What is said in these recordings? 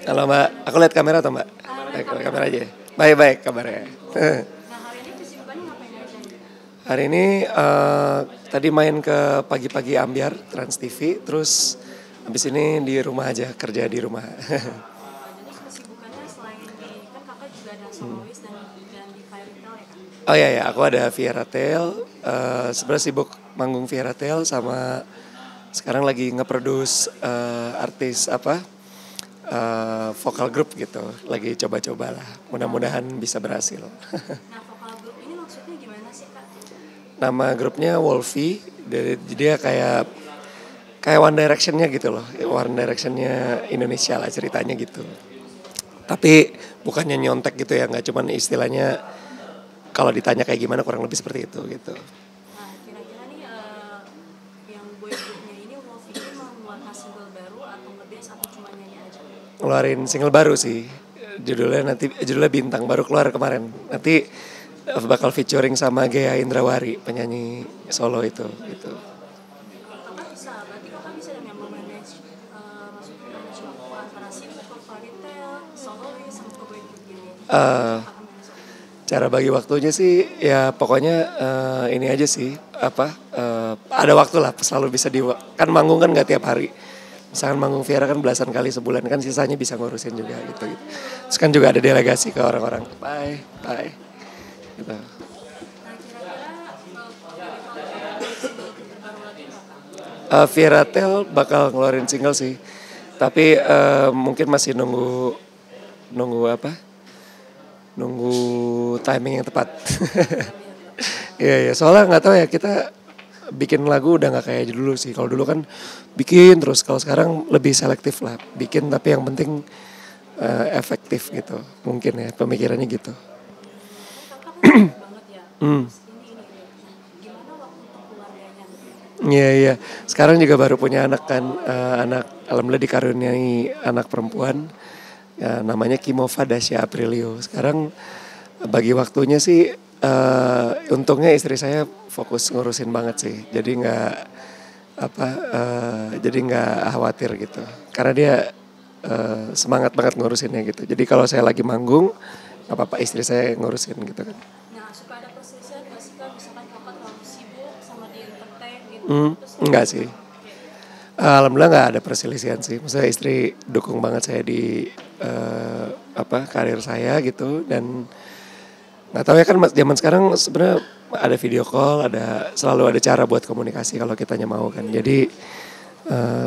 Halo Mbak, aku lihat kamera atau Mbak? Lihat kamera aja. Baik-baik kabarnya. Nah, hari ini kesibukannya ngapain aja nih? Hari ini tadi main ke pagi-pagi Ambyar Trans TV, terus habis ini di rumah aja, kerja di rumah. Jadi kesibukannya selain di kan kakak juga ada soloist dan di Fairy Tail ya kan? Oh iya ya, aku ada Viera Tail, sebenarnya sibuk manggung Viera Tail sama sekarang lagi nge-produce artis vokal group gitu, lagi coba-coba lah, mudah-mudahan bisa berhasil. Nah, vokal group ini maksudnya gimana sih kak? Nama grupnya Wolfie, dia kayak One Directionnya gitu loh, One Directionnya Indonesia lah ceritanya gitu. Tapi bukannya nyontek gitu ya, nggak cuman istilahnya kalau ditanya kayak gimana kurang lebih seperti itu gitu. Nah, kira-kira nih yang boy groupnya ini Wolf ini mau mengeluarkan single baru atau nge-dance atau cuma nyanyi aja? Ngeluarin single baru sih, judulnya Bintang, baru keluar kemarin. Nanti bakal featuring sama Gea Indrawari, penyanyi solo itu gitu. Berarti kakak bisa dong yang memanage, maksudnya manage waktu antara sibuk ke Fairy Tail, soloist, sama ke boy group gini. Eh, Kakak manage waktu. Cara bagi waktunya sih ya pokoknya ini aja sih ada waktu lah, selalu bisa kan manggung kan nggak tiap hari. Misalkan manggung Viera kan belasan kali sebulan, kan sisanya bisa ngurusin juga gitu. Terus kan juga ada delegasi ke orang-orang. Bye bye gitu. Nah, kira-kira dari single baru lagi nggak kak? Viera Tail bakal ngeluarin single sih, tapi mungkin masih nunggu nunggu apa nunggu timing yang tepat. Iya iya, soalnya nggak tahu ya, kita bikin lagu udah nggak kayak dulu sih. Kalau dulu kan bikin terus, kalau sekarang lebih selektif lah bikin, tapi yang penting efektif gitu. Mungkin ya pemikirannya gitu. Kakak kan sibuk banget ya. Hmm. Ini. Nah, gimana waktu untuk keluarganya? Iya iya. Sekarang juga baru punya anak kan, anak alhamdulillah dikaruniai anak perempuan. Ya, namanya Kimova Dasya Aprilio. Sekarang bagi waktunya sih untungnya istri saya fokus ngurusin banget sih. Jadi nggak khawatir gitu. Karena dia semangat banget ngurusinnya gitu. Jadi kalau saya lagi manggung, nggak apa-apa istri saya ngurusin gitu kan. Nah, suka ada perselisihan nggak sih kak? Misalkan kakak terlalu sibuk sama di entertain gitu. Terus Enggak sih. Alhamdulillah nggak ada perselisihan sih. Maksudnya istri dukung banget saya di karir saya gitu, dan nggak tahu ya kan zaman sekarang sebenarnya ada video call, selalu ada cara buat komunikasi kalau kitanya mau kan. Jadi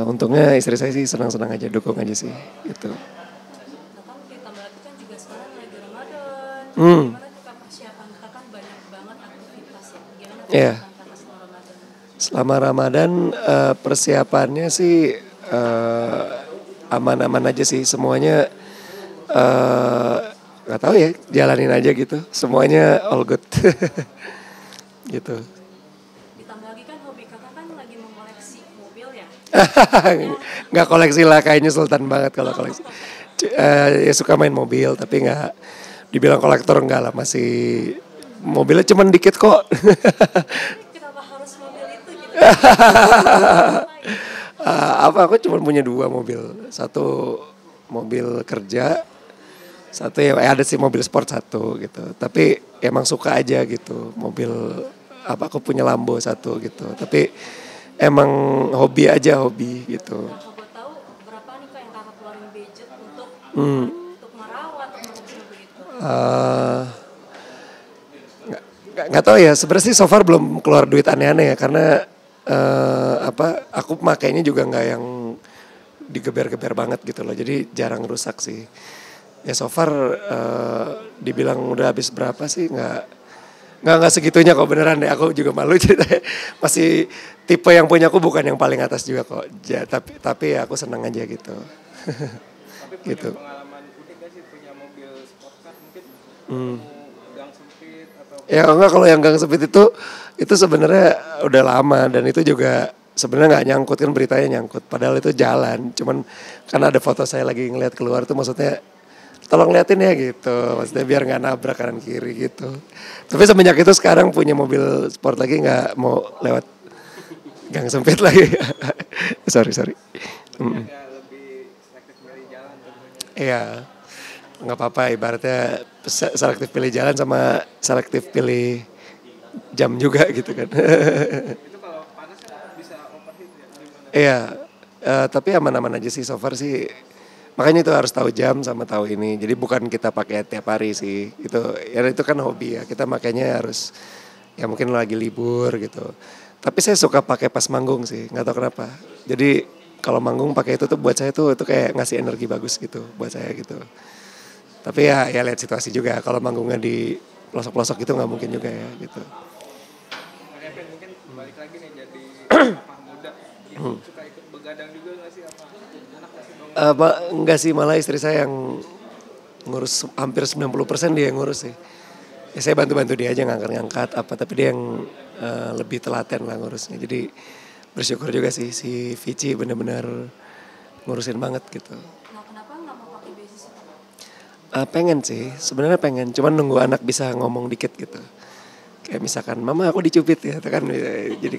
untungnya istri saya sih senang-senang aja, dukung aja sih gitu. nah kan ditambah lagi kan juga sekarang lagi Ramadan. Hmm, Gimana tuh kak persiapan kakak kan banyak banget aktivitas ya. Gimana ya. persiapan kakak selama Ramadan? Selama Ramadan persiapannya sih aman-aman aja sih semuanya. Nggak tahu ya, jalanin aja gitu. Semuanya all good. Gitu. Ditambah lagi kan hobi kakak kan lagi mengoleksi mobil ya. Nggak koleksi lah, kayaknya sultan banget kalau koleksi. Ya suka main mobil, tapi nggak dibilang kolektor, enggak lah, masih mobilnya cuman dikit kok. Kenapa harus mobil itu gitu? Aku cuma punya 2 mobil, satu mobil kerja, satu ya ada sih mobil sport satu gitu. Tapi emang suka aja gitu mobil, aku punya Lambo satu gitu. Tapi emang hobi aja, hobi gitu. Nah, kalau gue tahu berapa nih kak yang kakak keluarin budget Hmm. untuk merawat mobil itu? eh nggak tahu ya, sebenarnya sih so far belum keluar duit aneh-aneh ya, karena aku makainya juga nggak yang digeber-geber banget gitu loh, jadi jarang rusak sih ya. So far dibilang udah habis berapa sih, nggak segitunya kok, beneran deh, aku juga malu ceritanya. Masih tipe yang punya aku bukan yang paling atas juga kok ya, tapi aku senang aja gitu. Tapi punya Gitu. pengalaman unik gak sih punya mobil sport car mungkin ketemu gang sempit atau Ya enggak, kalau yang gang sempit itu sebenarnya udah lama, dan itu juga sebenarnya nggak nyangkut kan, beritanya nyangkut padahal itu jalan, cuman karena ada foto saya lagi ngeliat keluar tuh, maksudnya tolong liatin ya gitu, maksudnya biar nggak nabrak kanan kiri gitu. Tapi semenjak itu sekarang punya mobil sport lagi nggak mau lewat gang sempit lagi. sorry. punya agak lebih selektif milih jalan tentunya. Iya, nggak apa-apa ibaratnya selektif pilih jalan sama selektif pilih jam juga gitu kan. Itu kalau panas kan bisa overheat ya gimana? Iya, tapi aman-aman aja sih so far sih. Makanya itu harus tahu jam sama tahu ini. Jadi bukan kita pakai tiap hari sih. Itu kan hobi ya. Kita makanya harus ya mungkin lagi libur gitu. Tapi saya suka pakai pas manggung sih, nggak tahu kenapa. Jadi kalau manggung pakai itu tuh buat saya tuh itu kayak ngasih energi bagus gitu buat saya gitu. Tapi ya lihat situasi juga. Kalau manggungnya di pelosok-pelosok itu nggak mungkin juga ya gitu. Nah, Kevin mungkin balik lagi nih jadi papa muda. Suka ikut begadang juga nggak sih apa anak masih bangun? Enggak sih, malah istri saya yang ngurus hampir 90% dia yang ngurus sih. Ya saya bantu-bantu dia aja ngangkat-ngangkat apa, tapi dia yang lebih telaten lah ngurusnya. Jadi bersyukur juga sih si Vici benar-benar ngurusin banget gitu. Nah, kenapa nggak mau pakai basis itu? Pengen sih, sebenarnya pengen, cuman nunggu anak bisa ngomong dikit gitu. Kayak misalkan, mama aku dicubit ya, itu kan. Jadi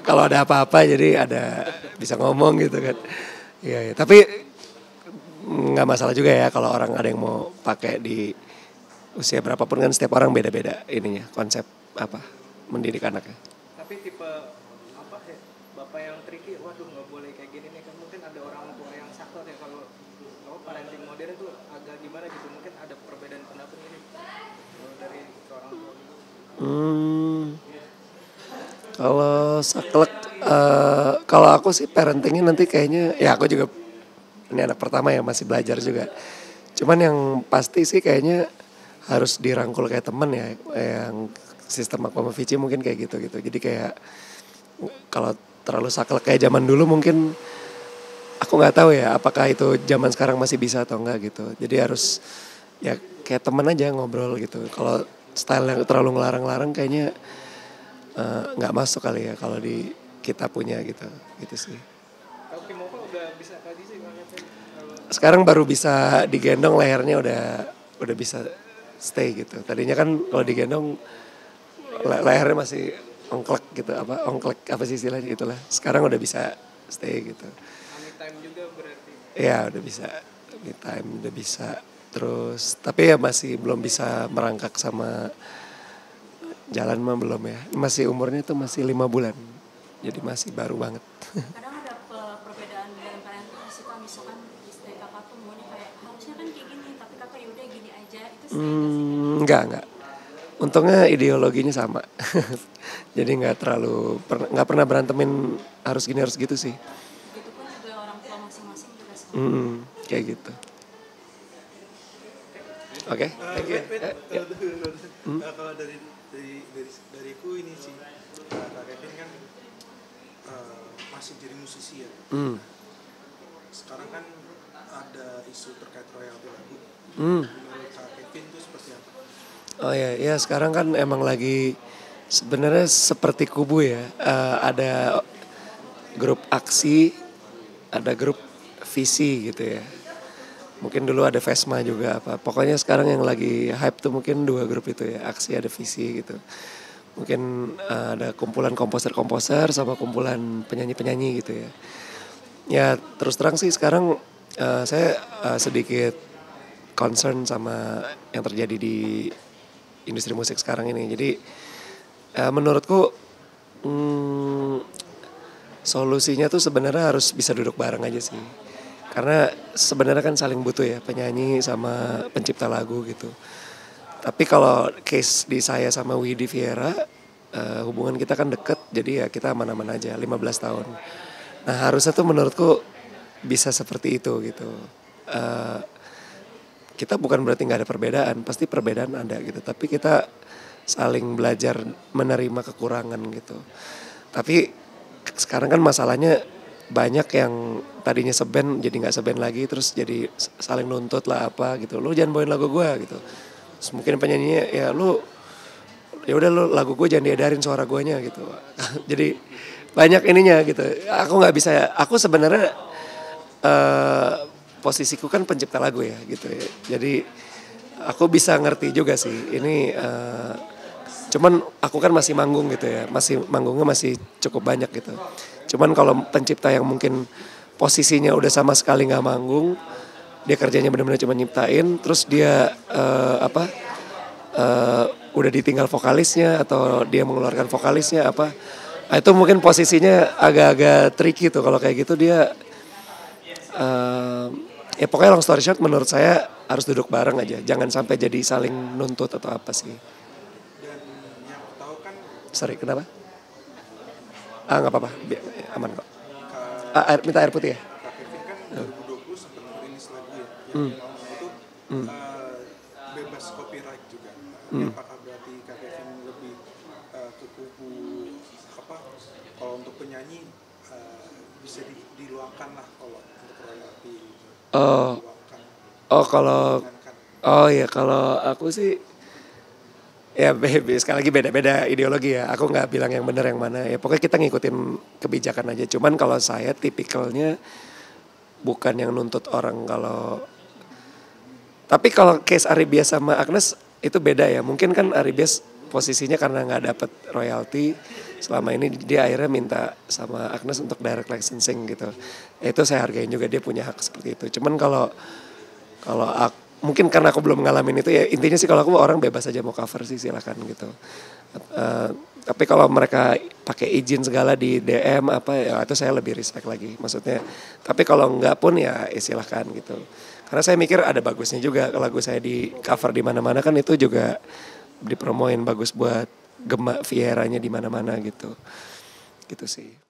kalau ada apa-apa jadi ada bisa ngomong gitu kan. Iya, tapi nggak masalah juga ya kalau orang ada yang mau pakai di usia berapapun kan setiap orang beda-beda ininya konsep apa mendidik anaknya. Tapi tipe apa ya bapak yang tricky, waduh nggak boleh kayak gini nih kan mungkin ada orang tua yang saklek ya kalau parenting modern tuh agak gimana gitu mungkin ada perbedaan pendapat ini kalau dari seorang tua. Kalau saklek, kalau aku sih parentingnya nanti kayaknya ya aku juga ini anak pertama ya masih belajar juga. Cuman yang pasti sih kayaknya harus dirangkul kayak temen ya, yang sistem aku sama Vici mungkin kayak gitu. Jadi kayak kalau terlalu saklek kayak zaman dulu mungkin aku nggak tahu ya apakah itu zaman sekarang masih bisa atau enggak gitu. Jadi harus ya kayak temen aja ngobrol gitu. Kalau style yang terlalu ngelarang-larang kayaknya nggak masuk kali ya kalau di kita punya gitu sih. Kalau Kimoko udah bisa tadi sih nggak kalau Sekarang baru bisa digendong lehernya udah bisa stay gitu. Tadinya kan kalau digendong lehernya masih ongklek gitu apa sih istilahnya itulah. Sekarang udah bisa stay gitu. me time juga berarti. Ya udah bisa me time udah bisa. Terus tapi ya masih belum bisa merangkak sama jalan mah belum ya. Masih umurnya tuh masih 5 bulan. Jadi masih baru banget. Kadang ada perbedaan dalam parenting sih Kak, misalkan istri kakak tuh maunya kayak harusnya kan kayak gini, tapi kakak yaudah gini aja, itu sering nggak sih Kak? Enggak. Untungnya ideologinya sama. Jadi nggak pernah berantemin harus gini harus gitu sih. Begitupun juga orang tua masing-masing juga sih. Kayak gitu. Oke, thank you. Kalau dariku ini sih Kak Kevin kan masih jadi musisi ya. Sekarang kan ada isu terkait royalti lagu. Menurut Kak Kevin itu seperti apa? Oh ya sekarang kan emang lagi sebenarnya seperti kubu ya. Ada grup aksi, ada grup visi gitu ya. Mungkin dulu ada Vesma juga apa. Pokoknya sekarang yang lagi hype tuh mungkin 2 grup itu ya. Aksi ada visi gitu. Mungkin ada kumpulan komposer-komposer sama kumpulan penyanyi-penyanyi gitu ya. Ya terus terang sih sekarang saya sedikit concern sama yang terjadi di industri musik sekarang ini. Jadi menurutku solusinya tuh sebenarnya harus bisa duduk bareng aja sih. Karena sebenarnya kan saling butuh ya penyanyi sama pencipta lagu gitu. Tapi kalau case di saya sama Widi Viera, hubungan kita kan deket, jadi ya kita aman-aman aja 15 tahun. Nah harusnya tuh menurutku bisa seperti itu gitu. Kita bukan berarti nggak ada perbedaan, pasti perbedaan ada gitu. Tapi kita saling belajar menerima kekurangan gitu. Tapi sekarang kan masalahnya banyak yang tadinya seband jadi nggak seband lagi, terus jadi saling nuntut lah apa gitu. Lu jangan bawain lagu gue gitu. Terus mungkin penyanyinya ya ya udah lu lagu gue jangan diedarin suara guanya gitu. Jadi banyak ininya gitu. Aku nggak bisa. Aku sebenarnya posisiku kan pencipta lagu ya gitu ya. Jadi aku bisa ngerti juga sih. Ini cuman aku kan masih manggung gitu ya. Manggungnya masih cukup banyak gitu. Cuman kalau pencipta yang mungkin posisinya udah sama sekali nggak manggung, dia kerjanya benar-benar cuma nyiptain, terus dia udah ditinggal vokalisnya atau dia mengeluarkan vokalisnya apa. Nah, itu mungkin posisinya agak-agak tricky tuh kalau kayak gitu dia ya pokoknya long story short menurut saya harus duduk bareng aja, jangan sampai jadi saling nuntut atau apa sih. Dan yang aku tahu kan Sorry, kenapa? Nggak apa-apa, aman kok. Minta air putih ya? Kak Kevin kan 2020 sempat merilis lagu ya, yang namanya itu bebas copyright juga. Apakah berarti Kak Kevin lebih ke kubu apa? Kalau untuk penyanyi bisa diluangkan lah kalau untuk royalti. Diluangkan. Kalau aku sih ya sekali lagi beda-beda ideologi ya. Aku nggak bilang yang benar yang mana. Ya pokoknya kita ngikutin kebijakan aja. Cuman kalau saya tipikalnya bukan yang nuntut orang kalau. Tapi kalau case Arybias sama Agnes itu beda ya. Mungkin kan Arybias posisinya karena nggak dapet royalti selama ini dia akhirnya minta sama Agnes untuk direct licensing gitu. Itu saya hargain juga, dia punya hak seperti itu. Cuman kalau mungkin karena aku belum ngalamin itu ya, intinya sih kalau aku orang bebas aja mau cover sih silakan gitu. Tapi kalau mereka pakai izin segala di DM apa ya itu saya lebih respect lagi maksudnya. Tapi kalau enggak pun ya silakan gitu. Karena saya mikir ada bagusnya juga lagu saya di cover di mana-mana kan itu juga dipromoin bagus buat Gema Vieranya di mana-mana gitu. Gitu sih.